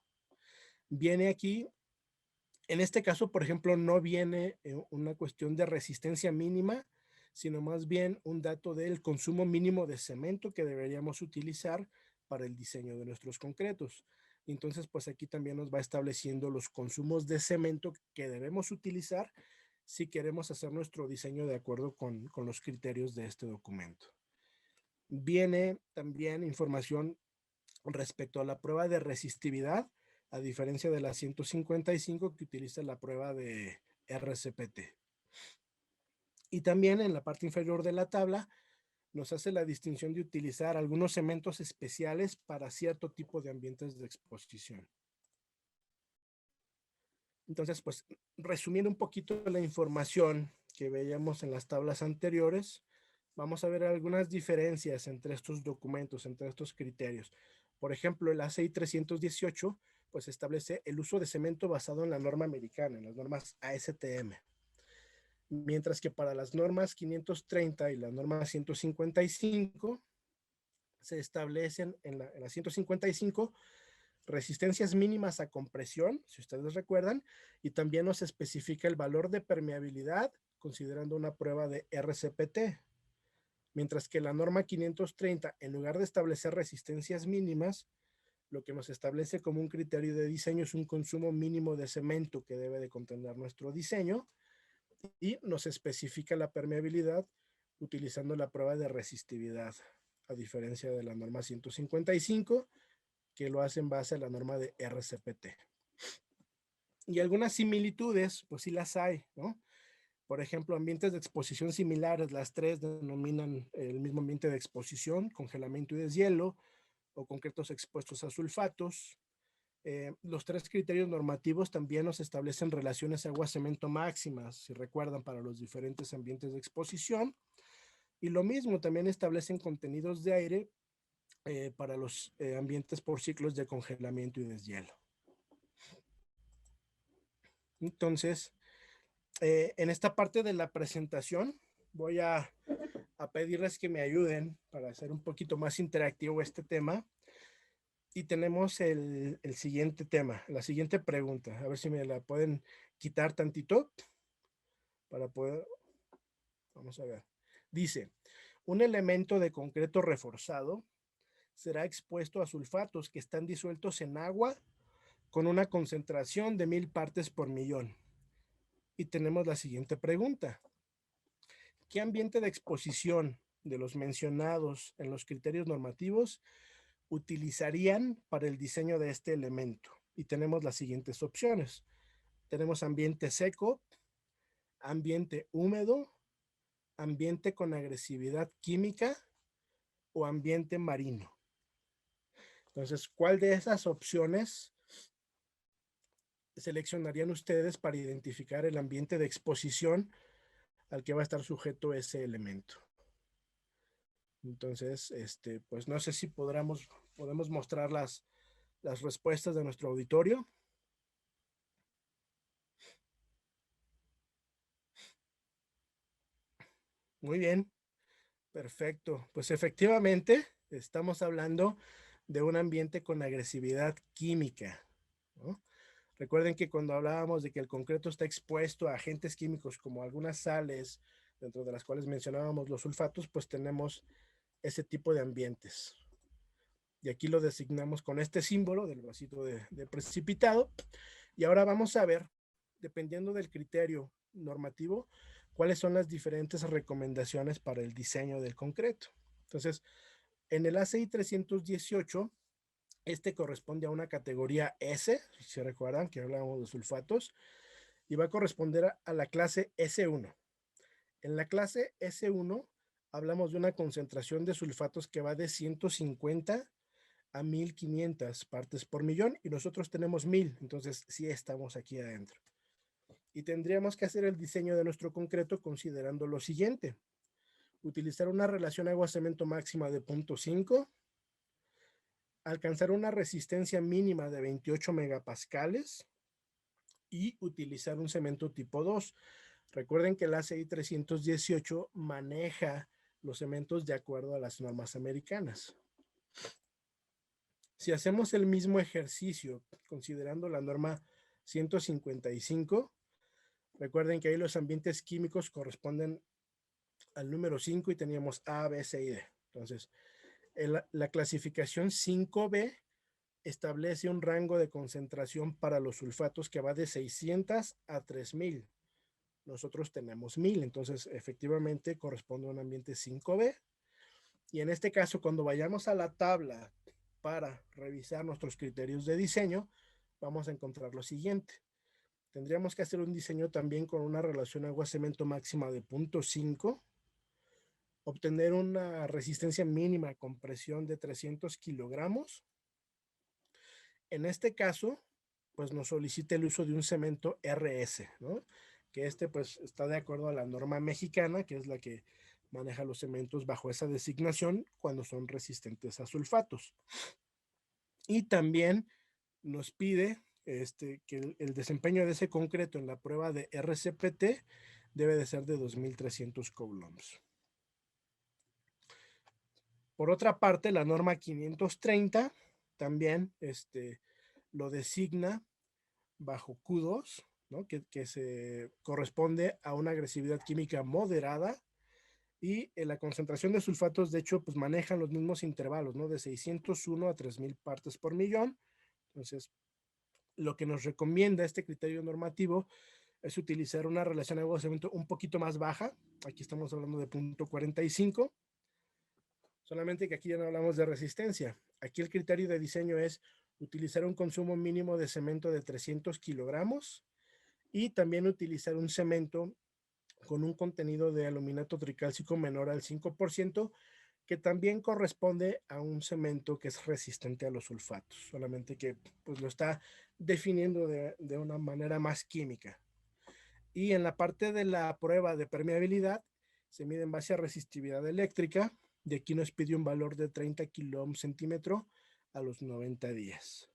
Viene aquí, en este caso, por ejemplo, no viene una cuestión de resistencia mínima, sino más bien un dato del consumo mínimo de cemento que deberíamos utilizar para el diseño de nuestros concretos. Entonces, pues aquí también nos va estableciendo los consumos de cemento que debemos utilizar si queremos hacer nuestro diseño de acuerdo con los criterios de este documento. Viene también información respecto a la prueba de resistividad, a diferencia de la 155 que utiliza la prueba de RCPT. Y también en la parte inferior de la tabla nos hace la distinción de utilizar algunos cementos especiales para cierto tipo de ambientes de exposición. Entonces, pues, resumiendo un poquito la información que veíamos en las tablas anteriores, vamos a ver algunas diferencias entre estos documentos, entre estos criterios. Por ejemplo, el ACI 318, pues establece el uso de cemento basado en la norma americana, en las normas ASTM. Mientras que para las normas 530 y la norma 155, se establecen en la 155 resistencias mínimas a compresión, si ustedes recuerdan, y también nos especifica el valor de permeabilidad considerando una prueba de RCPT. Mientras que la norma 530, en lugar de establecer resistencias mínimas, lo que nos establece como un criterio de diseño es un consumo mínimo de cemento que debe de contener nuestro diseño y nos especifica la permeabilidad utilizando la prueba de resistividad, a diferencia de la norma 155, que lo hace en base a la norma de RCPT. Y algunas similitudes, pues sí las hay, ¿no? Por ejemplo, ambientes de exposición similares, las tres denominan el mismo ambiente de exposición, congelamiento y deshielo, o concretos expuestos a sulfatos. Los tres criterios normativos también nos establecen relaciones agua-cemento máximas, si recuerdan, para los diferentes ambientes de exposición. Y lo mismo, también establecen contenidos de aire para los ambientes por ciclos de congelamiento y deshielo. Entonces, en esta parte de la presentación voy a pedirles que me ayuden para hacer un poquito más interactivo este tema. Y tenemos el siguiente tema, la siguiente pregunta. A ver si me la pueden quitar tantito para poder... Vamos a ver. Dice, un elemento de concreto reforzado será expuesto a sulfatos que están disueltos en agua con una concentración de 1000 partes por millón. Y tenemos la siguiente pregunta. ¿Qué ambiente de exposición de los mencionados en los criterios normativos utilizarían para el diseño de este elemento? Y tenemos las siguientes opciones. Tenemos ambiente seco, ambiente húmedo, ambiente con agresividad química o ambiente marino. Entonces, ¿cuál de esas opciones seleccionarían ustedes para identificar el ambiente de exposición al que va a estar sujeto ese elemento? Entonces, pues no sé si podemos mostrar las respuestas de nuestro auditorio. Muy bien, perfecto. Pues efectivamente, estamos hablando de un ambiente con agresividad química, ¿no? Recuerden que cuando hablábamos de que el concreto está expuesto a agentes químicos como algunas sales, dentro de las cuales mencionábamos los sulfatos, pues tenemos ese tipo de ambientes. Y aquí lo designamos con este símbolo del vasito de precipitado. Y ahora vamos a ver, dependiendo del criterio normativo, cuáles son las diferentes recomendaciones para el diseño del concreto. Entonces, en el ACI 318, este corresponde a una categoría S, si se recuerdan que hablábamos de sulfatos, y va a corresponder a la clase S1. En la clase S1 hablamos de una concentración de sulfatos que va de 150 a 1500 partes por millón y nosotros tenemos 1000, entonces sí estamos aquí adentro. Y tendríamos que hacer el diseño de nuestro concreto considerando lo siguiente: utilizar una relación agua-cemento máxima de 0.5, alcanzar una resistencia mínima de 28 megapascales y utilizar un cemento tipo 2. Recuerden que el ACI 318 maneja los cementos de acuerdo a las normas americanas. Si hacemos el mismo ejercicio considerando la norma 155, recuerden que ahí los ambientes químicos corresponden al número 5 y teníamos A, B, C y D. Entonces, la clasificación 5B establece un rango de concentración para los sulfatos que va de 600 a 3000. Nosotros tenemos 1000, entonces efectivamente corresponde a un ambiente 5B. Y en este caso, cuando vayamos a la tabla para revisar nuestros criterios de diseño, vamos a encontrar lo siguiente. Tendríamos que hacer un diseño también con una relación agua-cemento máxima de 0.5, obtener una resistencia mínima a compresión de 300 kilogramos. En este caso, pues nos solicita el uso de un cemento RS, ¿no? Que pues está de acuerdo a la norma mexicana, que es la que maneja los cementos bajo esa designación cuando son resistentes a sulfatos. Y también nos pide que el desempeño de ese concreto en la prueba de RCPT debe de ser de 2300 coulombs. Por otra parte, la norma 530 también lo designa bajo Q2, ¿no? que se corresponde a una agresividad química moderada, y la concentración de sulfatos, de hecho, pues manejan los mismos intervalos, ¿no? De 601 a 3000 partes por millón. Entonces, lo que nos recomienda este criterio normativo es utilizar una relación agua-cemento un poquito más baja. Aquí estamos hablando de 0.45, solamente que aquí ya no hablamos de resistencia. Aquí el criterio de diseño es utilizar un consumo mínimo de cemento de 300 kilogramos y también utilizar un cemento con un contenido de aluminato tricálcico menor al 5%, que también corresponde a un cemento que es resistente a los sulfatos, solamente que pues lo está definiendo de una manera más química. Y en la parte de la prueba de permeabilidad se mide en base a resistividad eléctrica. De aquí nos pide un valor de 30 kiloohms centímetro a los 90 días.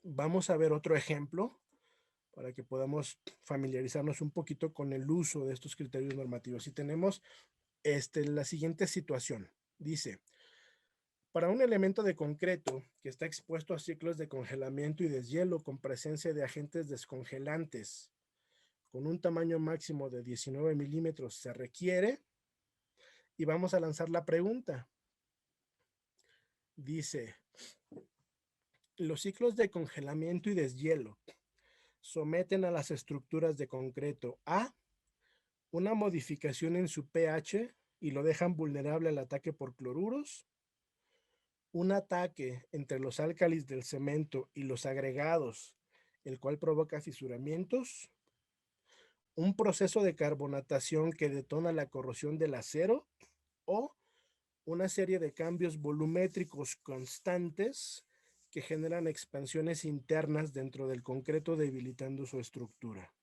Vamos a ver otro ejemplo para que podamos familiarizarnos un poquito con el uso de estos criterios normativos. Y tenemos la siguiente situación. Dice: para un elemento de concreto que está expuesto a ciclos de congelamiento y deshielo con presencia de agentes descongelantes con un tamaño máximo de 19 milímetros se requiere, y vamos a lanzar la pregunta. Dice: los ciclos de congelamiento y deshielo someten a las estructuras de concreto a una modificación en su pH y lo dejan vulnerable al ataque por cloruros, un ataque entre los álcalis del cemento y los agregados, el cual provoca fisuramientos, un proceso de carbonatación que detona la corrosión del acero, o una serie de cambios volumétricos constantes que generan expansiones internas dentro del concreto debilitando su estructura.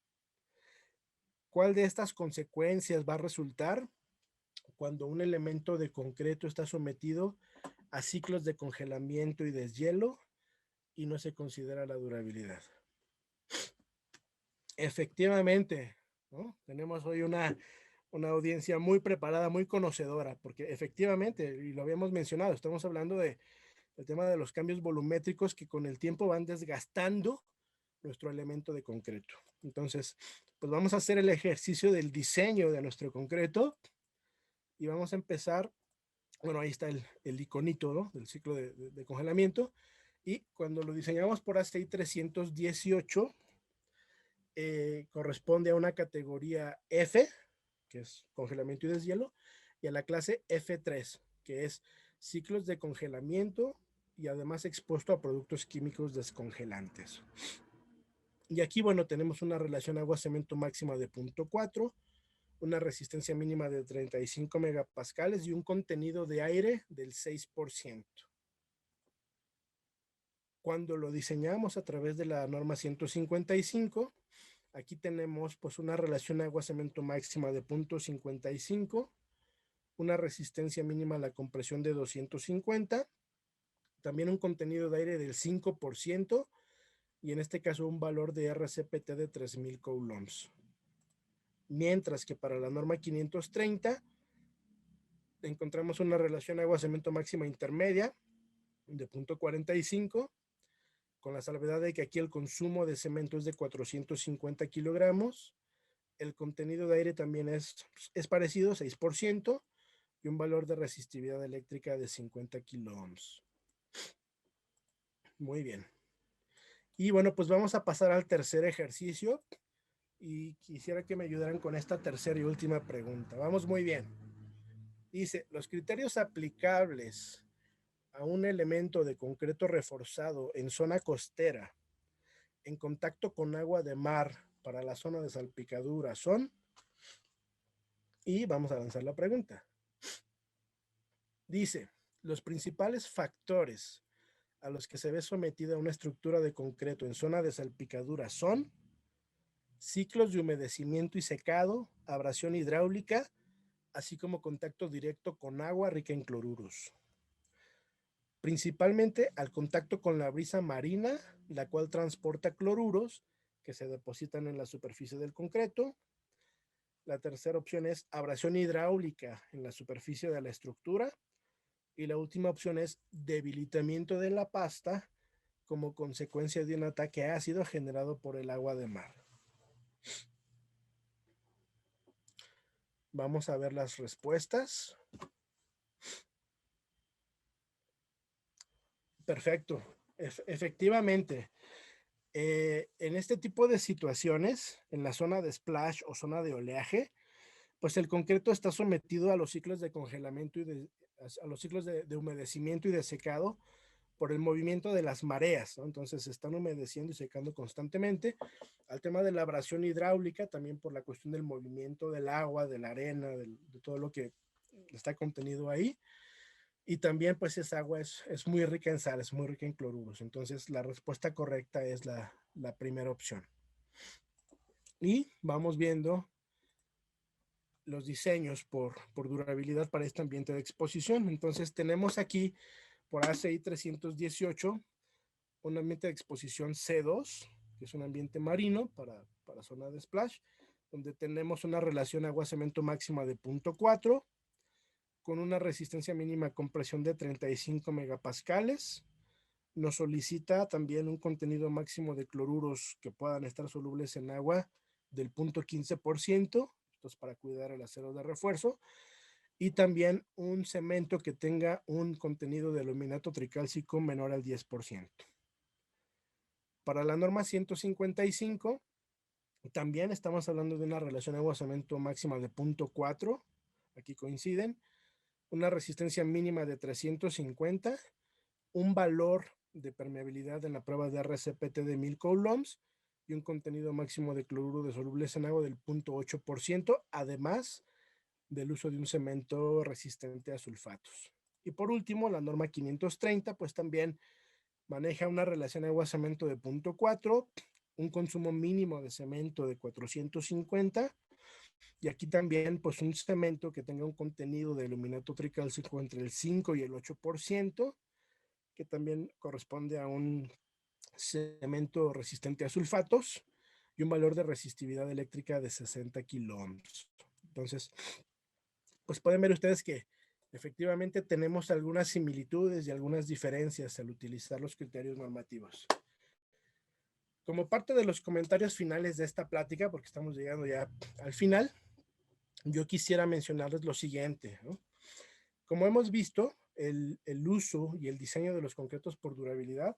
¿Cuál de estas consecuencias va a resultar cuando un elemento de concreto está sometido a ciclos de congelamiento y deshielo y no se considera la durabilidad? Efectivamente, ¿no? Tenemos hoy una audiencia muy preparada, muy conocedora, porque efectivamente, y lo habíamos mencionado, estamos hablando del tema de los cambios volumétricos que con el tiempo van desgastando nuestro elemento de concreto. Entonces, pues vamos a hacer el ejercicio del diseño de nuestro concreto y vamos a empezar. Bueno, ahí está el iconito, ¿no? Del ciclo de congelamiento, y cuando lo diseñamos por ACI 318, corresponde a una categoría F, que es congelamiento y deshielo, y a la clase F3, que es ciclos de congelamiento y además expuesto a productos químicos descongelantes. Y aquí, bueno, tenemos una relación agua-cemento máxima de 0.4, una resistencia mínima de 35 megapascales y un contenido de aire del 6%. Cuando lo diseñamos a través de la norma 155, aquí tenemos pues una relación agua-cemento máxima de 0.55, una resistencia mínima a la compresión de 250, también un contenido de aire del 5% y en este caso un valor de RCPT de 3000 coulombs. Mientras que para la norma 530 encontramos una relación agua-cemento máxima intermedia de 0.45, con la salvedad de que aquí el consumo de cemento es de 450 kilogramos, el contenido de aire también es parecido, 6%, y un valor de resistividad eléctrica de 50 kiloohms. Muy bien. Y bueno, pues vamos a pasar al tercer ejercicio y quisiera que me ayudaran con esta tercera y última pregunta. Vamos muy bien. Dice, los criterios aplicables a un elemento de concreto reforzado en zona costera en contacto con agua de mar para la zona de salpicadura son, y vamos a lanzar la pregunta. Dice, los principales factores a los que se ve sometida una estructura de concreto en zona de salpicadura son ciclos de humedecimiento y secado, abrasión hidráulica, así como contacto directo con agua rica en cloruros. Principalmente al contacto con la brisa marina, la cual transporta cloruros que se depositan en la superficie del concreto. La tercera opción es abrasión hidráulica en la superficie de la estructura. Y la última opción es debilitamiento de la pasta como consecuencia de un ataque ácido generado por el agua de mar. Vamos a ver las respuestas. Perfecto. Efectivamente, en este tipo de situaciones, en la zona de splash o zona de oleaje, pues el concreto está sometido a los ciclos de congelamiento y a los ciclos de humedecimiento y de secado por el movimiento de las mareas, ¿no? Entonces se están humedeciendo y secando constantemente. Al tema de la abrasión hidráulica, también por la cuestión del movimiento del agua, de la arena, de todo lo que está contenido ahí. Y también pues esa agua es muy rica en sal, es muy rica en cloruros. Entonces la respuesta correcta es la primera opción. Y vamos viendo los diseños por durabilidad para este ambiente de exposición. Entonces tenemos aquí por ACI 318 un ambiente de exposición C2, que es un ambiente marino para zona de splash, donde tenemos una relación agua-cemento máxima de 0.4, con una resistencia mínima a compresión de 35 megapascales. Nos solicita también un contenido máximo de cloruros que puedan estar solubles en agua del 0.15%, esto es para cuidar el acero de refuerzo, y también un cemento que tenga un contenido de aluminato tricálcico menor al 10%. Para la norma 155, también estamos hablando de una relación agua-cemento máxima de 0.4, aquí coinciden, una resistencia mínima de 350, un valor de permeabilidad en la prueba de RCPT de 1000 coulombs y un contenido máximo de cloruro de solubles en agua del 0.8%, además del uso de un cemento resistente a sulfatos. Y por último, la norma 530, pues también maneja una relación agua-cemento de 0.4, un consumo mínimo de cemento de 450, y aquí también pues un cemento que tenga un contenido de aluminato tricálcico entre el 5 y el 8%, que también corresponde a un cemento resistente a sulfatos y un valor de resistividad eléctrica de 60 kiloohms. Entonces, pues pueden ver ustedes que efectivamente tenemos algunas similitudes y algunas diferencias al utilizar los criterios normativos. Como parte de los comentarios finales de esta plática, porque estamos llegando ya al final, yo quisiera mencionarles lo siguiente, ¿no? Como hemos visto, el uso y el diseño de los concretos por durabilidad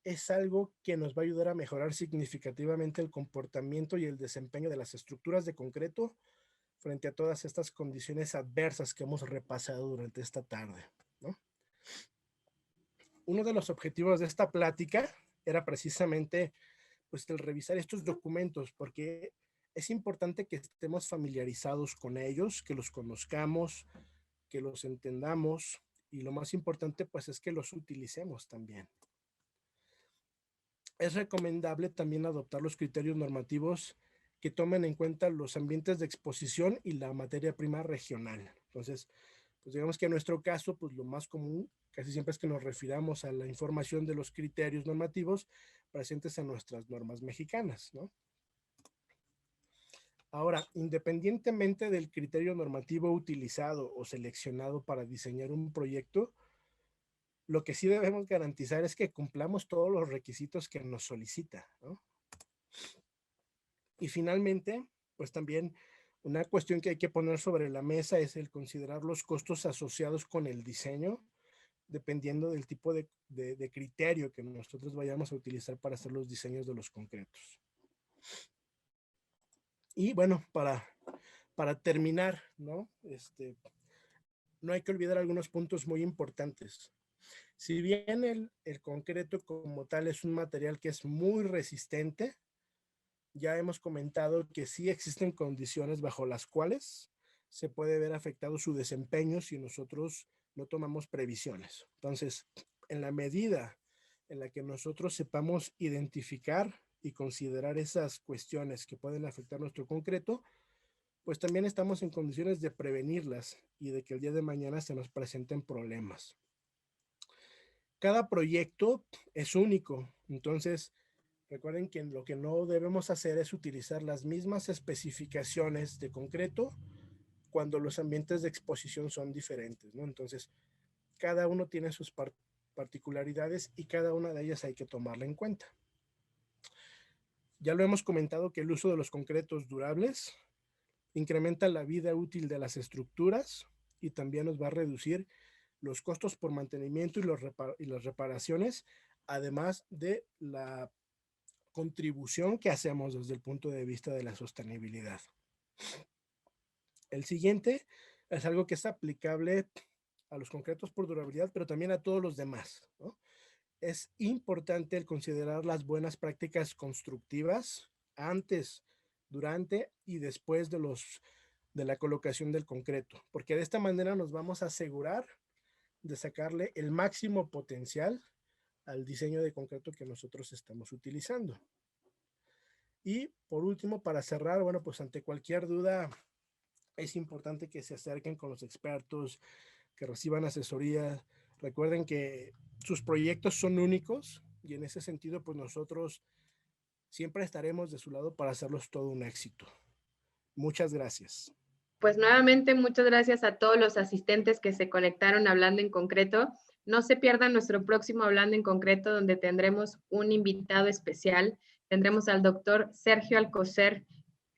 es algo que nos va a ayudar a mejorar significativamente el comportamiento y el desempeño de las estructuras de concreto frente a todas estas condiciones adversas que hemos repasado durante esta tarde, ¿no? Uno de los objetivos de esta plática era precisamente pues el revisar estos documentos, porque es importante que estemos familiarizados con ellos, que los conozcamos, que los entendamos y lo más importante pues es que los utilicemos también. Es recomendable también adoptar los criterios normativos que tomen en cuenta los ambientes de exposición y la materia prima regional. Entonces, pues digamos que en nuestro caso, pues lo más común casi siempre es que nos refiramos a la información de los criterios normativos presentes en nuestras normas mexicanas, ¿no? Ahora, independientemente del criterio normativo utilizado o seleccionado para diseñar un proyecto, lo que sí debemos garantizar es que cumplamos todos los requisitos que nos solicita, ¿no? Y finalmente, pues también una cuestión que hay que poner sobre la mesa es el considerar los costos asociados con el diseño, dependiendo del tipo de criterio que nosotros vayamos a utilizar para hacer los diseños de los concretos. Y bueno, para terminar, ¿no? No hay que olvidar algunos puntos muy importantes. Si bien el concreto como tal es un material que es muy resistente, ya hemos comentado que sí existen condiciones bajo las cuales se puede ver afectado su desempeño si nosotros no tomamos previsiones. Entonces, en la medida en la que nosotros sepamos identificar y considerar esas cuestiones que pueden afectar nuestro concreto, pues también estamos en condiciones de prevenirlas y de que el día de mañana se nos presenten problemas. Cada proyecto es único, entonces recuerden que lo que no debemos hacer es utilizar las mismas especificaciones de concreto cuando los ambientes de exposición son diferentes, ¿no? Entonces, cada uno tiene sus particularidades y cada una de ellas hay que tomarla en cuenta. Ya lo hemos comentado que el uso de los concretos durables incrementa la vida útil de las estructuras y también nos va a reducir los costos por mantenimiento y las reparaciones, además de la contribución que hacemos desde el punto de vista de la sostenibilidad. El siguiente es algo que es aplicable a los concretos por durabilidad, pero también a todos los demás, ¿no? Es importante el considerar las buenas prácticas constructivas antes, durante y después de la colocación del concreto, porque de esta manera nos vamos a asegurar de sacarle el máximo potencial al diseño de concreto que nosotros estamos utilizando. Y por último, para cerrar, bueno, pues ante cualquier duda es importante que se acerquen con los expertos, que reciban asesoría. Recuerden que sus proyectos son únicos y en ese sentido, pues nosotros siempre estaremos de su lado para hacerlos todo un éxito. Muchas gracias. Pues nuevamente, muchas gracias a todos los asistentes que se conectaron Hablando en Concreto. No se pierdan nuestro próximo Hablando en Concreto, donde tendremos un invitado especial. Tendremos al doctor Sergio Alcocer,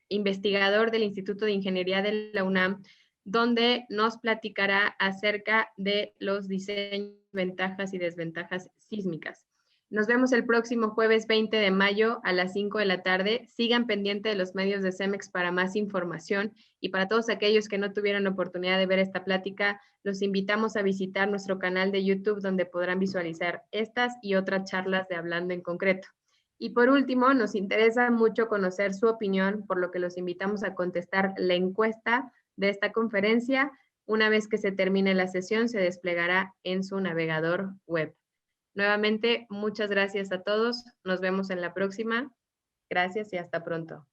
investigador del Instituto de Ingeniería de la UNAM, donde nos platicará acerca de los diseños, ventajas y desventajas sísmicas. Nos vemos el próximo jueves 20 de mayo a las 5 de la tarde. Sigan pendientes de los medios de CEMEX para más información y para todos aquellos que no tuvieron oportunidad de ver esta plática, los invitamos a visitar nuestro canal de YouTube donde podrán visualizar estas y otras charlas de Hablando en Concreto. Y por último, nos interesa mucho conocer su opinión, por lo que los invitamos a contestar la encuesta de esta conferencia. Una vez que se termine la sesión, se desplegará en su navegador web. Nuevamente, muchas gracias a todos. Nos vemos en la próxima. Gracias y hasta pronto.